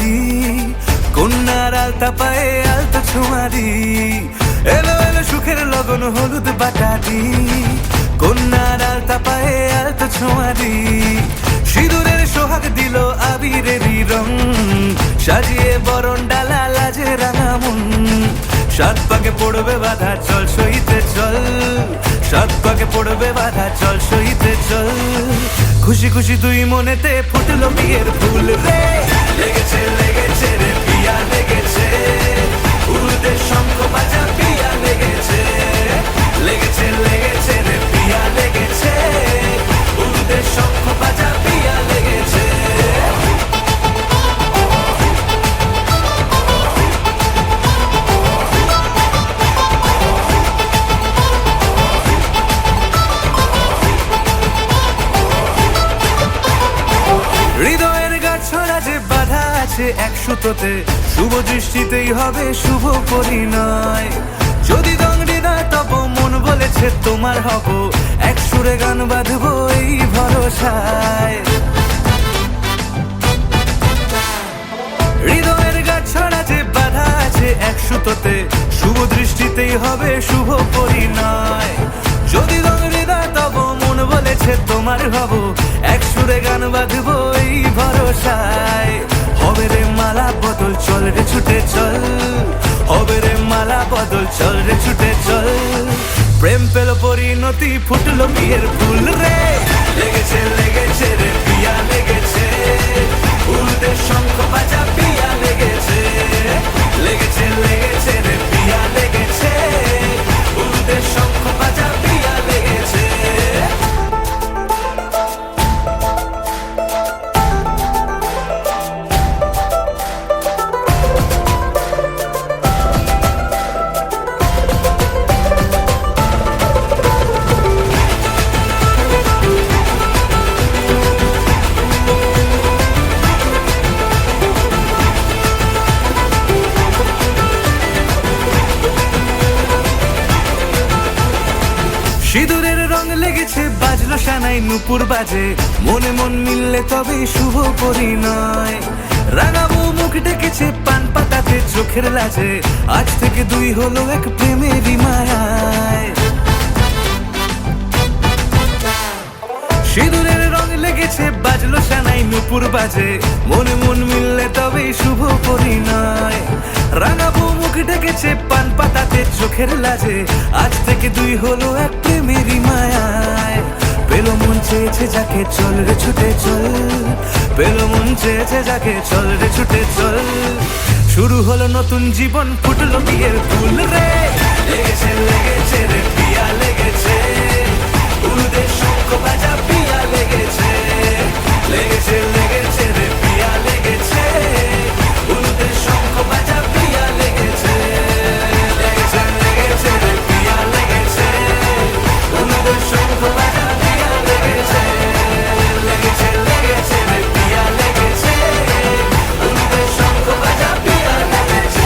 দি, কন্যার আলতা পায়ে আলতো ছোঁয়া দি, এলো এলো সুখের লগন হলুদ বাটা দি, কন্যার আলতা পায়ে আলতো ছোঁয়া দি, সিঁদুরের সোহাগ দিল আবিরেরই রং, সাজিয়ে বরণ ডালা লাজে রাঙা মন, সাত পাকে পড়বে বাধা চল সইতে চল, সাত পাকে পড়বে বাধা চল সইতে চল, খুশি খুশি দুই মনেতে ফুটলো বিয়ের ফুল রে, লেগেছে লেগেছে রে পিয়া লেগেছে, উলুদের শঙ্খ বাজা পিয়া লেগেছে, লেগেছে লেগেছে রে পিয়া লেগেছে, উলুদের শঙ্খ বাজা পিয়া লেগেছে। হৃদয়ের গাছড়া যে বাধা আছে এক সুতোতে, শুভ দৃষ্টিতেই হবে শুভ পরিণয়, যদি দংড়ি না তব মন বলেছে তোমার হব, এক সুরে গান বাঁধবো এই ভরসায়, হৃদয়ের গাছড়া যে বাধা আছে এক সুতোতে, শুভ দৃষ্টিতেই হবে শুভ পরিণয়, যদি দংড়ি না তব মন বলেছে তোমার হব, এক সুরে গান বাঁধবো এই ভরসায়, হবে রে মালা বদল চল রে ছুটে চল, হবে রে মালা বদল চল রে ছুটে চল, প্রেম পেল পরিণতি ফুটলো বিয়ের ফুল রে, লেগেছে লেগেছে রে পিয়া লেগেছে, উলুদের শঙ্খ বাজা পিয়া লেগেছে, লেগেছে লেগেছে রে পিয়া লেগেছে, উলুদের শঙ্খ বাজা পিয়া লেগেছে। সিঁদুরের রং লেগেছে বাজলো সানাই নুপুর বাজে, মনে মন মিললে তবে শুভ পরিণয়, রাঙাবো মুখ ডেকেছে পান পাতাতে চোখের লাজে, আজ থেকে দুই হলো এক প্রেমেরই মায়ায়, সিঁদুরের রং লেগেছে বাজলো সানাই নুপুর বাজে, মনে মন মিললে তবে শুভ পরিণয়, রাঙাবো মুখ ডেকেছে পান পাতাতে চোখের লাজে, আজ থেকে দুই হলো এক প্রেমেরই মায়ায়, পেলো মন চেয়েছে যাকে চল রে ছুটে চল, পেলো মন চেয়েছে যাকে চল রে ছুটে চল, শুরু হলো নতুন জীবন ফুটলো বিয়ের ফুল রে, লেগেছে লেগেছে রে পিয়া লেগেছে, উলুদের শঙ্খ বাজা পিয়া লেগেছে, লেগেছে লেগেছে রে পিয়া লেগেছে, উলুদের শঙ্খ বাজা পিয়া লেগেছে, লেগেছে লেগেছে রে পিয়া লেগেছে, উলুদের শঙ্খ বাজা পিয়া লেগেছে, লেগেছে লেগেছে রে পিয়া লেগেছে, উলুদের শঙ্খ বাজা পিয়া লেগেছে।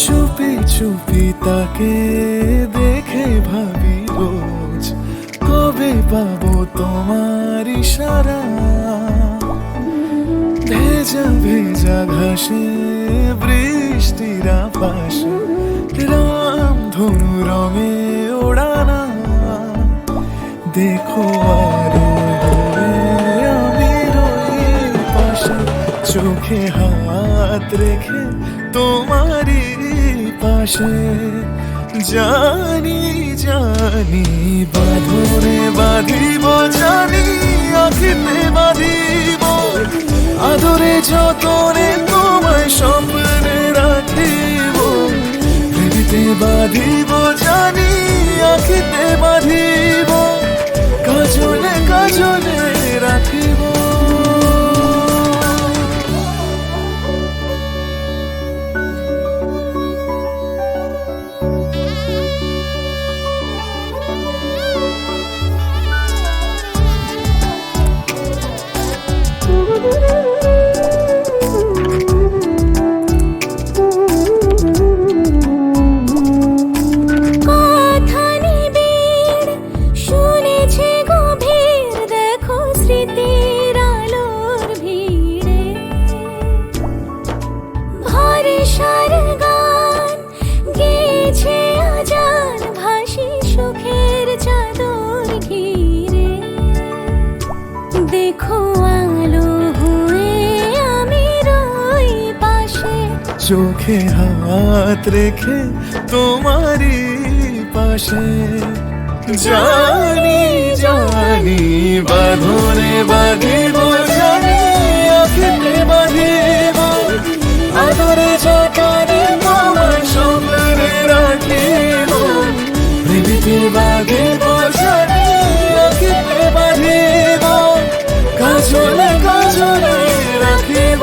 চুপি চুপি তাকে দেখে ভাবি ভরা ভেজা ভেজা ঘাসে বৃষ্টির পাশে রাম ধনু রঙে ওড়ানা দেখো আরো দূরে আমি রই পাশে চোখে হাত রেখে তোমারই পাশে জানি জানি বাঁধনে বাঁধিব জানি আখিতে বাঁধিব আদরে যতনে তোমায় স্বপ্নে রাখিব হৃদিতে বাঁধিব জানি আখিতে বাঁধিব কাজলে কাজলে রাখিব চোখে হাত রেখে তোমারই পাশে জানি জানি বাঁধনে বাঁধিব জানি আখিতে বাঁধিব আদরে যতনে তোমায় স্বপ্নে রাখিব হৃদিতে বাঁধিব জানি আখিতে বাঁধিব কাজলে কাজলে রাখিব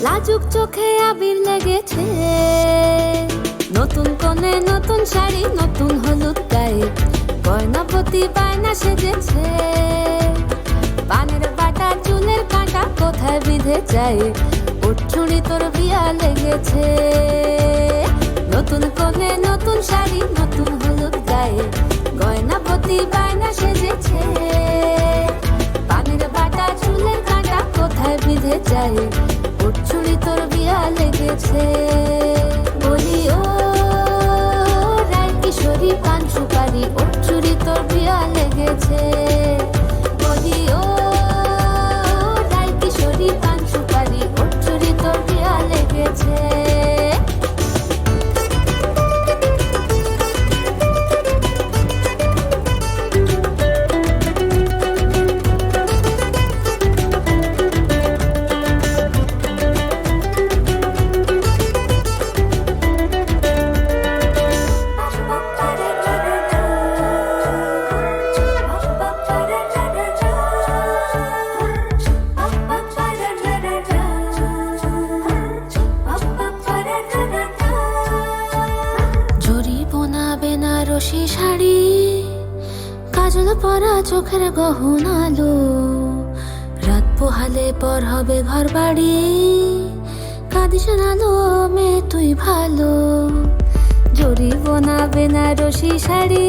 লাজুক চোখে আবির লেগেছে, নতুন কোণে নতুন শাড়ি নতুন হলুদ গায়ে, গয়নাপতি বায়না সেজেছে। পানের বাটা চুলের কাঁটা কোথায় বিঁধে যায়, ওর চুড়ি তোর বিয়া লেগেছে। নতুন কোণে নতুন শাড়ি নতুন হলুদ গায়ে, গয়নাপতি বায়না সেজেছে। পানের বাটা চুলের কাঁটা কোথায় বিঁধে যায়, ওর চুড়ি তোর বিয়া লেগেছে। বলি ও রায় কিশোরী পান সুপারি, ওর চুড়ি তোর বিয়া লেগেছে। বলি ও রায় কিশোরী পান সুপারি, ওর চুড়ি তোর বিয়া লেগেছে। বেনারসি শাড়ি, কাজল পরা চোখের গহনালো, রাত পোহালে পর হবে ঘর বাড়ি, কাঁদিস নালো মেয়ে তুই ভালো। জরি বোনা বেনারসি শাড়ি,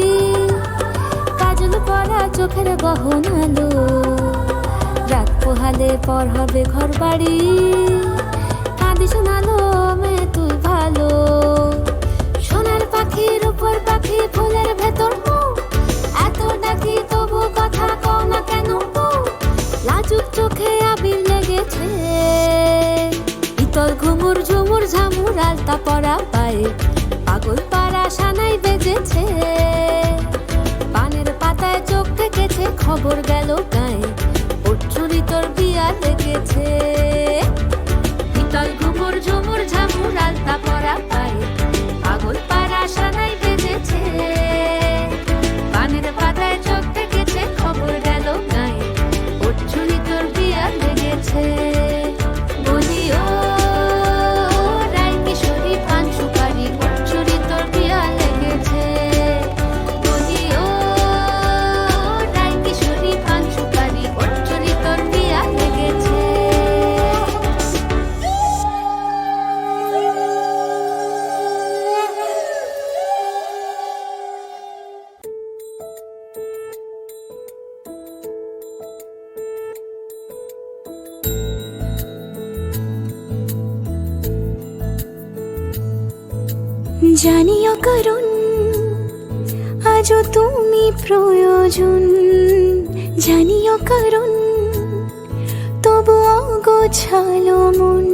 কাজল পরা চোখের গহনালো, রাত পোহালে পর হবে ঘর বাড়ি, কাঁদিস নালো মেয়ে তুই ভালো। সোনার পাখির উপর পাখি ফুলের ভেতর এত ডাকি তবু কথা কও না কেন। লাজুক চোখে আবির লেগেছে, ইতল ঘুমুর ঝুমুর ঝামুর আলতা পরা পায়ে, পাগল পাড়া সানাই বেজেছে। পানের পাতায় চোখ থেকেছে, খবর গেল গায়ে, ওর চুরি তোর বিয়া লেগেছে। ইতল ঘুমুর ঝুমুর ঝামুর আলতা পরা পায়ে, পাগল পাড়া সানাই বেজেছে। পানের পাতায় চোখ থেকেছে, খবর গেল গায়ে, ওর চুরি তোর বিয়া লেগেছে। বলি ও রায় কিশোরী পান সুপারি, ওর চুরি তোর বিয়া লেগেছে। বলি ও রায় কিশোরী পান সুপারি, ওর চুরি তোর বিয়া লেগেছে। জানিও কারণ আজও তুমি প্রয়োজন, জানিও কারণ তবু অগোছালো মন।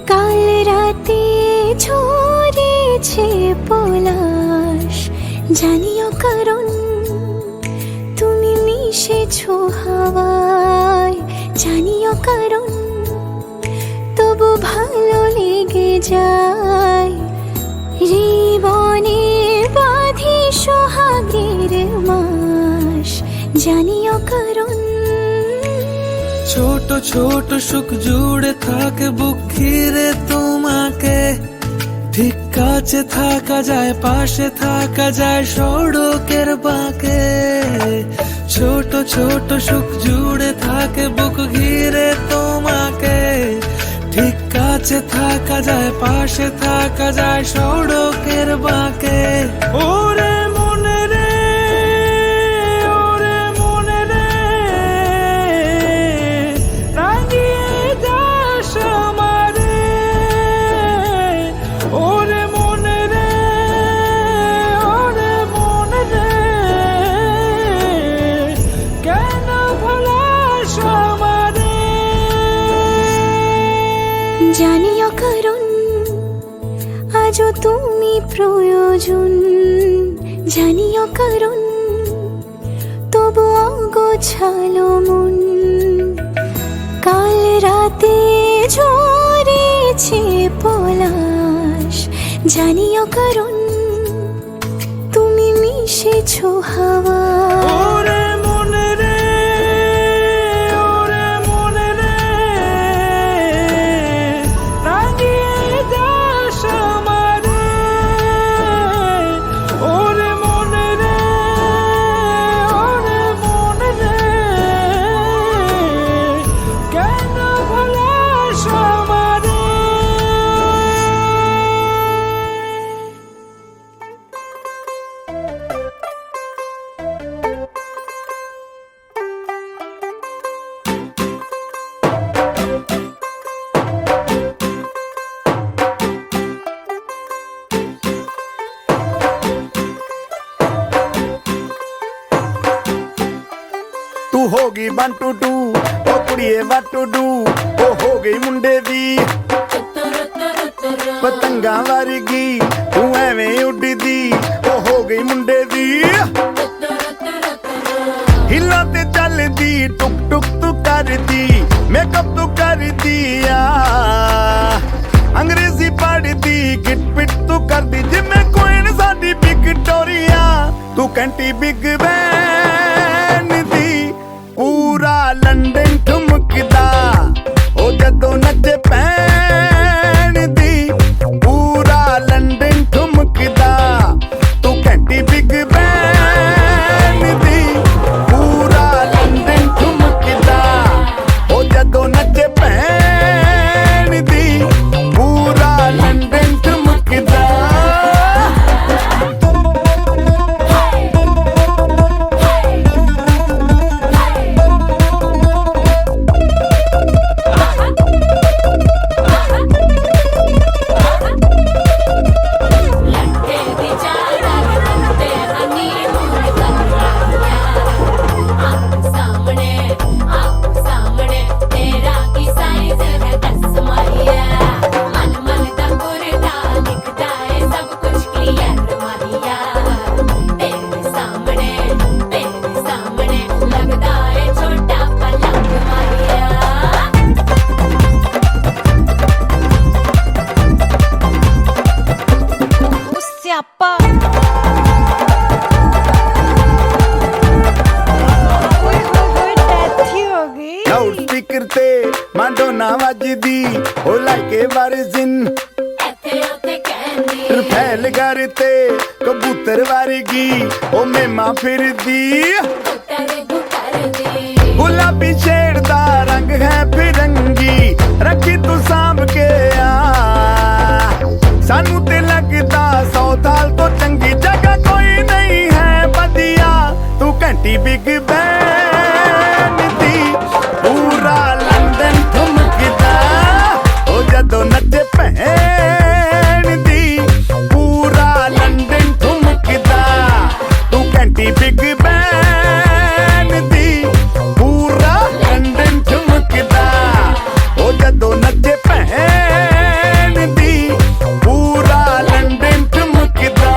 কাল রাতে জানিও কারণ তুমি মিশেছো হাওয়ায়, জানিও কারণ তবু ভালো লেগে যায়। জীবনে বাঁধি সোহাগের মাস, জানিও কারণ ছোট ছোট সুখ জুড়ে থাকে বুক ঘিরে তোমাকে, ঠিক কাছে থাকা যায়, পাশে থাকা যায় সড়কের বাঁকে। ছোট ছোট সুখ জুড়ে থাকে বুক ঘিরে তোমাকে, ঠিক কাছে থাকা যায়, পাশে থাকা যায় সড়কের বাঁকে। ওরে মনে রে, ওরে মনে রে, রাঙিয়ে দাস আমারে। ওরে মনে রে, ওরে মনে রে, কেন ভোলাস আমারে। জানিও কারণ আজও তুমি প্রয়োজন, জানিও কারণ তবু অগোছালো মন। কাল রাতে ঝরেছে পলাশ, জানিও কারণ তুমি মিশেছো হাওয়া। ওরে মনে রে, ওরে মনে রে, রাঙিয়ে দাস আমারে। ওরে মনে রে, ওরে মনে রে, কেন ভোলাস আমারে। ਤੂੰ ਹੋ ਗਈ 1 2 2 ਉਹ ਕੁੜੀਏ what to do, ਉਹ ਹੋ ਗਈ ਮੁੰਡੇ ਦੀ ਪਤੰਗਾਂ ਵਰਗੀ, ਤੂੰ ਐਵੇਂ ਉੱਡਦੀ, ਉਹ ਹੋ ਗਈ ਮੁੰਡੇ ਦੀ। ਹਿੱਲਾਂ ਤੇ ਚੱਲਦੀ, ਟੁਕ ਟੁਕ ਤੂੰ ਕਰਦੀ, ਮੇਕਅਪ ਤੂੰ ਕਰਦੀ ਆ, ਅੰਗਰੇਜ਼ੀ ਪੜ੍ਹਦੀ, ਗਿਟ ਪਿਟ ਤੂੰ ਕਰਦੀ, ਜਿਵੇਂ ਕੁਈਨ ਸਾਡੀ ਵਿਕਟੋਰੀਆ। ਤੂੰ ਕੰਟੀ ਬਿਗ ਬੈਨ ਦੀ, ਪੂਰਾ ਲੰਡਨ ਠੁਮਕਦਾ, ਉਹ ਜਦੋਂ ਨੱਚੇ ਪੈਣ ਦੀ, ਪੂਰਾ ਲੰਡਨ ਠੁਮਕਦਾ। ਤੂੰ ਘੰਟੀ ਬਿਗ ਬੈਨ ਦੀ, ਪੂਰਾ ਲੰਡਨ ਠੁਮਕਦਾ, ਉਹ ਜਦੋਂ ਨੱਚੇ ਪੈਣ ਦੀ, ਪੂਰਾ ਲੰਡਨ ਠੁਮਕਦਾ। ਲਾਊਡ ਸਪੀਕਰ ਤੇ ਮਾਡੋਨਾ ਵੱਜਦੀ, ਉਹ ਲਾਈਕੇ ਵਰਜ਼ਨ ਰਫੈਲ ਘਰ ਤੇ ਕਬੂਤਰ ਵਰਗੀ, ਉਹ ਮੇਮਾ ਫਿਰਦੀ। ਗੁਲਾਬੀ ਸ਼ੇਡ ਦਾ ਰੰਗ ਹੈ ਫਿਰੰਗੀ, ਰੱਖੀ ਤੂੰ ਸਾਂਭ ਕੇ ਆ, ਸਾਨੂੰ ਤੇ ਲੱਗਦਾ 100 ਸਾਲ ਤੋਂ ਚੰਗੀ ਜਗ੍ਹਾ ਕੋਈ ਨਹੀਂ ਹੈ ਵਧੀਆ। ਤੂੰ ਘੰਟੀ ਬਿਗ ਬੈਨ ਦੀ, ਪੂਰਾ ਲੰਡਨ ਠੁਮਕਦਾ, ਉਹ ਜਦੋਂ ਨੱਚੇ ਭੈਣ ਦੀ, ਪੂਰਾ ਲੰਡਨ ਠੁਮਕਦਾ। ਤੂੰ ਘੰਟੀ ਬਿਗ ਬੈਨ ਦੀ, ਪੂਰਾ ਲੰਡਨ ਠੁਮਕਦਾ, ਉਹ ਜਦੋਂ ਨੱਚੇ ਭੈਣ ਦੀ, ਪੂਰਾ ਲੰਡਨ ਠੁਮਕਦਾ।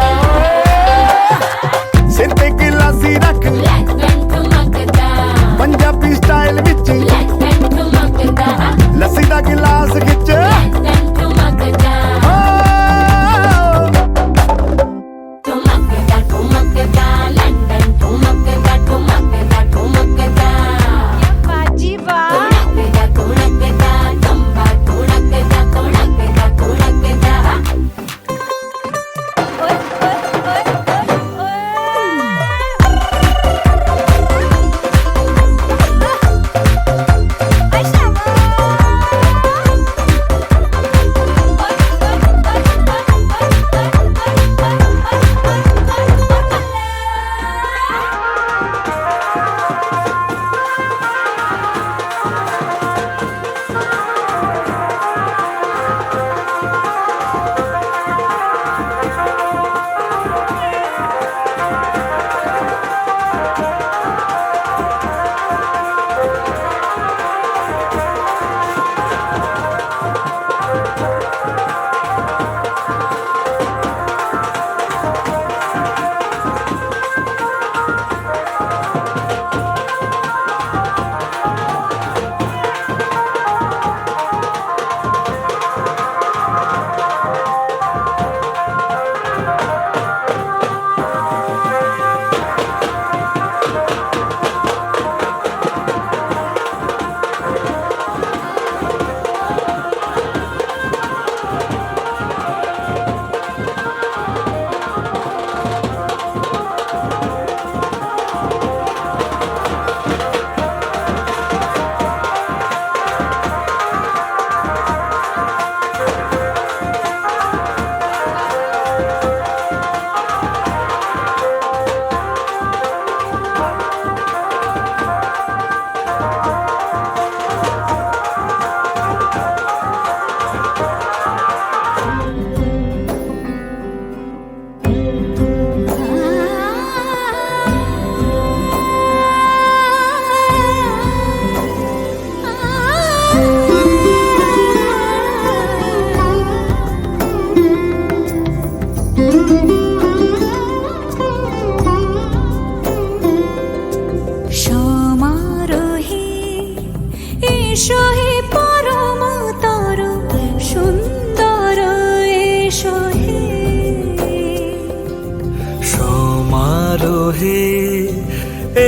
বলো হে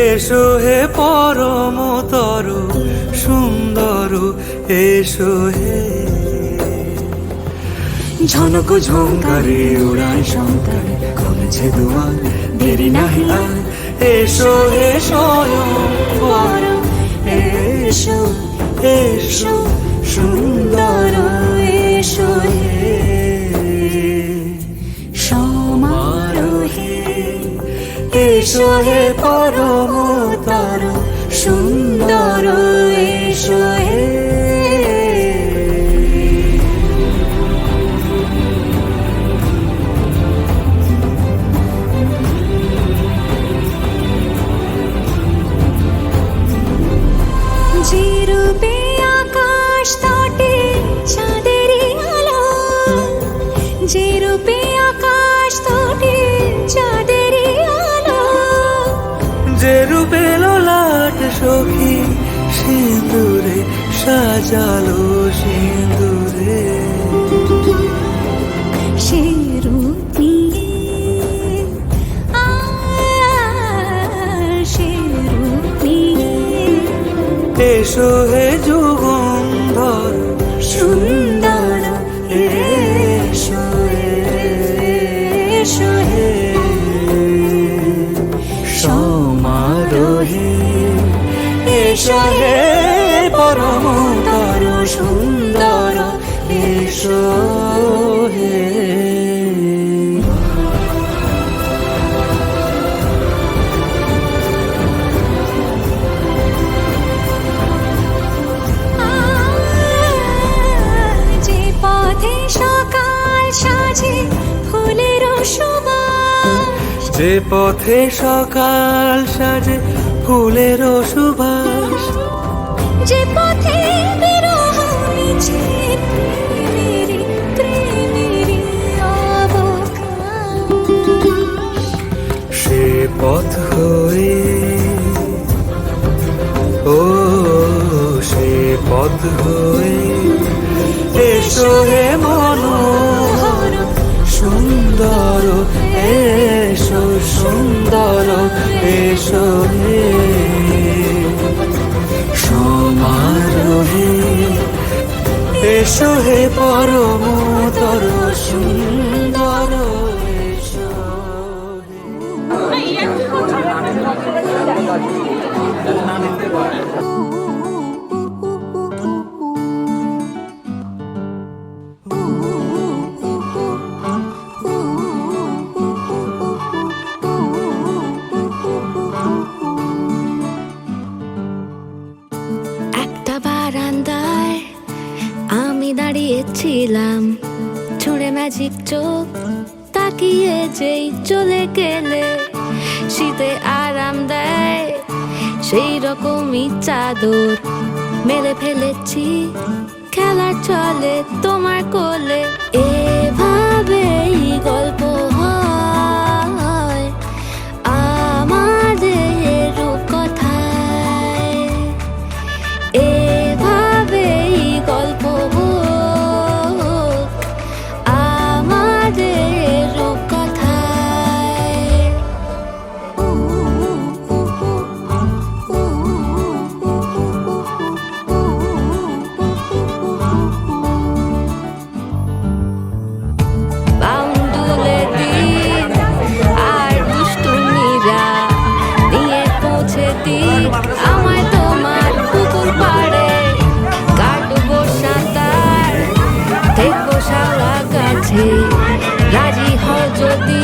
এসো হে পরমতর সুন্দর এসো হে ঝনক ঝঙ্কারে উড়ায় শঙ্কারে কমেছে দুয়ার দেরি নাহি আর এসো হে স্বয়ং বর এসো এসো সুন্দর এসো হে সমারোহে এসো হে পরমতর সুন্দর এসো হে যে রূপে আকাশ তটে চাঁদেরই আলো, যে রূপে আকাশ তটে চাঁদেরই আলো, যে রূপে ললাট সখী সিঁদুরে সাজালো সিঁদুরে সে রূপ নিয়ে সে রূপ নিয়ে এসো হে যুগন্ধর সুন্দর এসো এসো হে সমারোহে এসো হে পরমতর সুন্দর এসো হে যে পথে সকাল সাজে ফুলের সুবাস, যে পথে সকাল সাজে ফুলের সুবাস, যে পথে বিরহ মিছে প্রেমেরই প্রেমেরই অবকাশ, সে পথ হয়ে ও সে পথ হয়ে এসো হে মনোহর সুন্দর এসো সুন্দর এসো হে সমারোহে এসো হে পরমতর সুন্দর এসো হে একটা বারান্দায় আমি দাঁড়িয়েছিলাম, ছুঁড়ে ম্যাজিক চোখ তাকিয়ে যেই চলে গেলে, শীতে আরাম দেয় সেই রকমই চাদর মেলে ফেলেছি খেলার চলে তোমার কোলে। এভাবেই গল্প হয় আমাদের রূপকথায়, এভাবেই গল্প হোক আমাদের রূপকথায়। বাউন্ডুলে দিন আর দুষ্টুমিরা নিয়ে পৌঁছে দিক আমায় তোমার পুকুর পাড়ে, কাটবো সাঁতার দেখবো শাওলা গাছে, রাজি হও যদি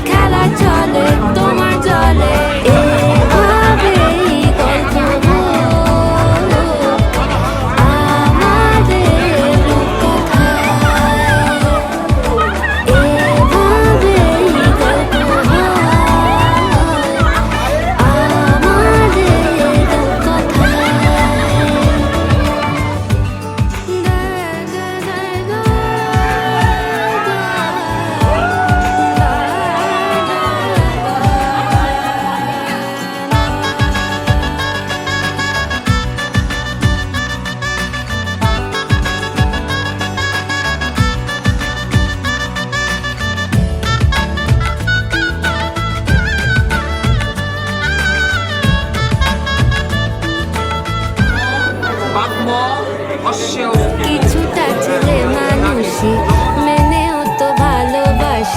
খেলা চলে তোমার জলে। এভাবেই গল্প হোক আমাদের রূপকথায়, এভাবেই গল্প হয় আমাদের রূপকথায়।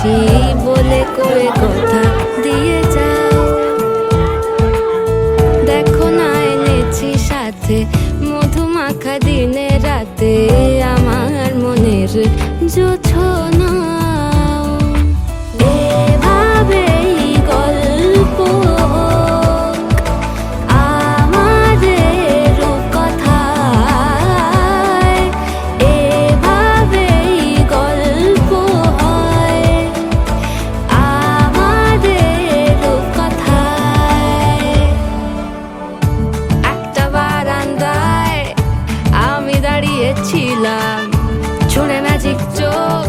ভালোবাসি বলে কয়ে কথা দিয়ে যাও। দেখো না এনেছি সাথে মধুমাখা দিনে রাতে আমার মনের জোছনা। এভাবেই গল্প আমাদের কথায়, এভাবেই গল্প হয় আমাদের কথায়। একটা বারান্দায় আমি দাঁড়িয়েছিলাম, ছুঁড়ে ম্যাজিক চোখ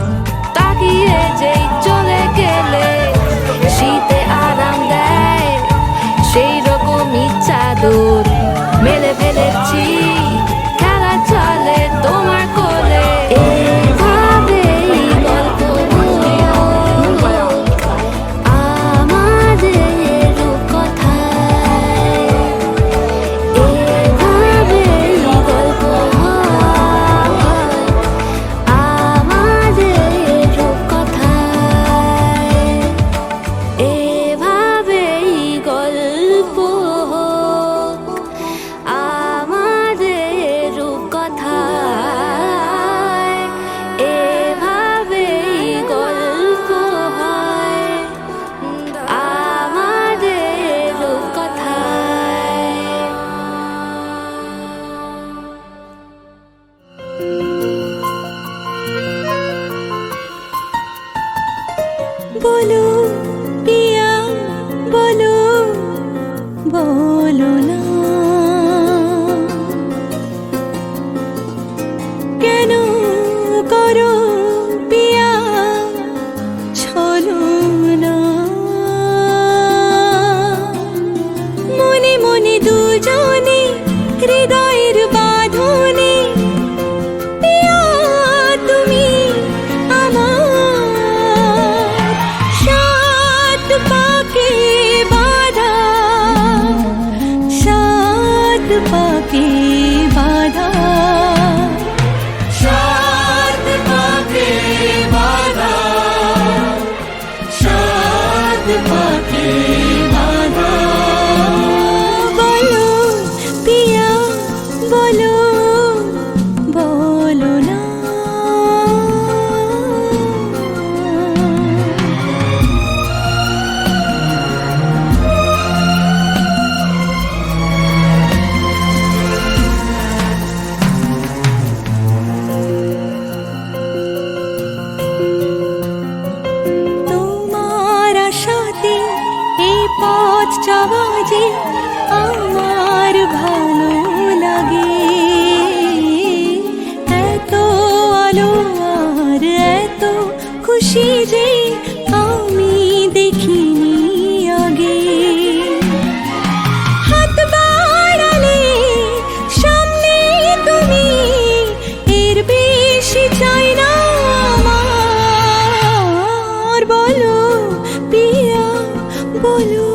তাকিয়ে যেই চলে গেলে শীতে আরাম দেয় সেই রকমই চাদর মেলে ফেলেছি, খেলা চলে তোমার কোলে। এভাবেই গল্প আমাদের কথায়, এভাবেই গল্প আমাদের কথায়, এভাবেই গল্প আমাদের কথায়, এভাবেই গল্প হয় আমাদের কথায়। বলো পিয়া বলো, বলো না কেন করো পিয়া ছলনা। মনে মনে দুজনে হৃদয়ের বাঁধনে পিয়া তুমি আমার সাত পাকে বাঁধা, সাত পাকে বাঁধা, সাত পাকে বাঁধা, সাত পাকে বাঁধা। বলো পিয়া বলো, বলো না তোমার আশাতে এই পথ চাওয়া যে আমার ভালো লাগে। এত আলো আর এত খুশি যে আমি দেখিনি আগে। হাত বাড়ালে সামনে তুমি, এর বেশি চাই না আমার। বলো পিয়া বলো,